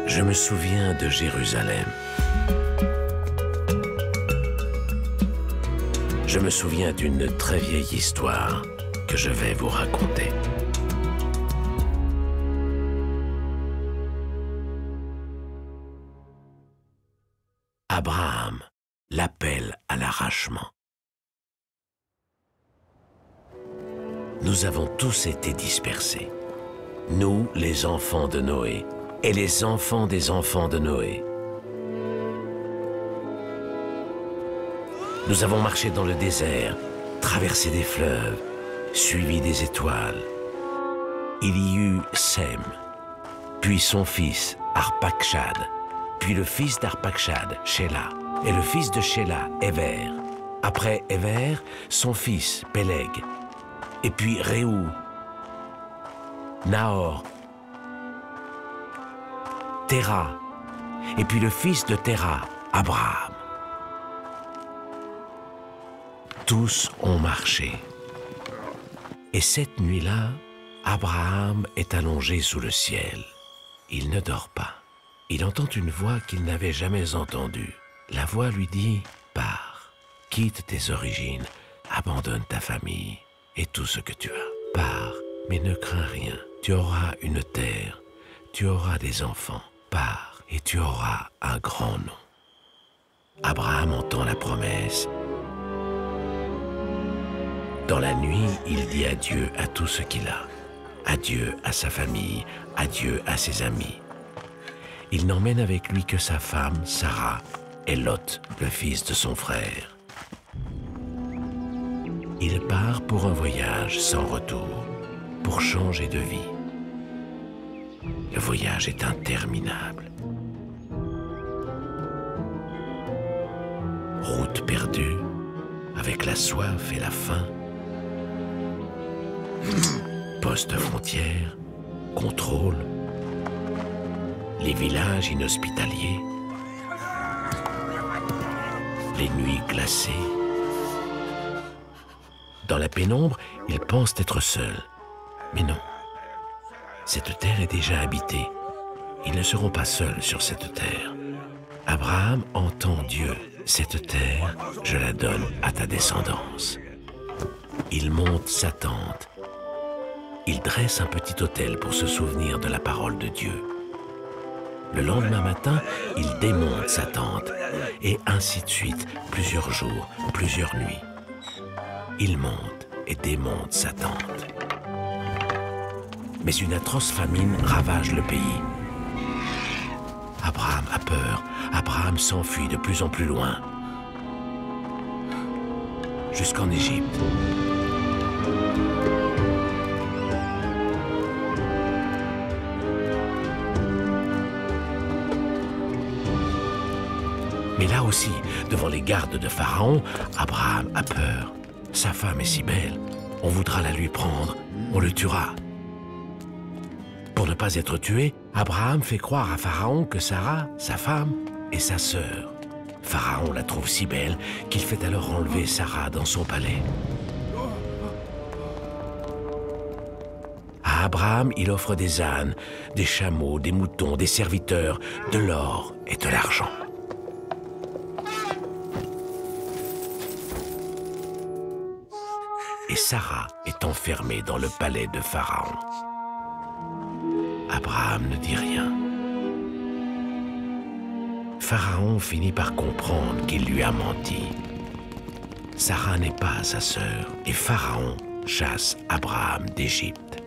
Je me souviens de Jérusalem. Je me souviens d'une très vieille histoire que je vais vous raconter. Abraham, l'appel à l'arrachement. Nous avons tous été dispersés. Nous, les enfants de Noé, et les enfants des enfants de Noé. Nous avons marché dans le désert, traversé des fleuves, suivi des étoiles. Il y eut Sem, puis son fils Arpachshad, puis le fils d'Arpachshad, Shéla, et le fils de Shéla, Éver. Après Éver, son fils Péleg, et puis Réou, Nahor, Téra, et puis le fils de Téra, Abraham. Tous ont marché. Et cette nuit-là, Abraham est allongé sous le ciel. Il ne dort pas. Il entend une voix qu'il n'avait jamais entendue. La voix lui dit « Pars, quitte tes origines, abandonne ta famille et tout ce que tu as. Pars, mais ne crains rien. Tu auras une terre, tu auras des enfants. Pars et tu auras un grand nom. » Abraham entend la promesse. Dans la nuit, il dit adieu à tout ce qu'il a. Adieu à sa famille, adieu à ses amis. Il n'emmène avec lui que sa femme, Sarah, et Lot, le fils de son frère. Il part pour un voyage sans retour, pour changer de vie. Le voyage est interminable. Route perdue, avec la soif et la faim. Poste frontière, contrôle, les villages inhospitaliers, les nuits glacées. Dans la pénombre, ils pensent être seuls. Mais non, cette terre est déjà habitée. Ils ne seront pas seuls sur cette terre. Abraham entend Dieu. Cette terre, je la donne à ta descendance. Il monte sa tente. Il dresse un petit autel pour se souvenir de la parole de Dieu. Le lendemain matin, il démonte sa tente, et ainsi de suite, plusieurs jours, plusieurs nuits. Il monte et démonte sa tente. Mais une atroce famine ravage le pays. Abraham a peur. Abraham s'enfuit de plus en plus loin, jusqu'en Égypte. Mais là aussi, devant les gardes de Pharaon, Abraham a peur. Sa femme est si belle, on voudra la lui prendre, on le tuera. Pour ne pas être tué, Abraham fait croire à Pharaon que Sarah, sa femme, est sa sœur. Pharaon la trouve si belle qu'il fait alors enlever Sarah dans son palais. À Abraham, il offre des ânes, des chameaux, des moutons, des serviteurs, de l'or et de l'argent. Et Sarah est enfermée dans le palais de Pharaon. Abraham ne dit rien. Pharaon finit par comprendre qu'il lui a menti. Sarah n'est pas sa sœur et Pharaon chasse Abraham d'Égypte.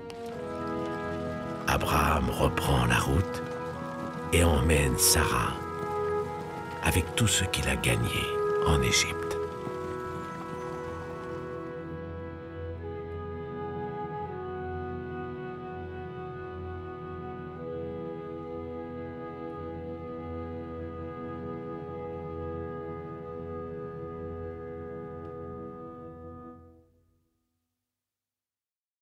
Abraham reprend la route et emmène Sarah avec tout ce qu'il a gagné en Égypte.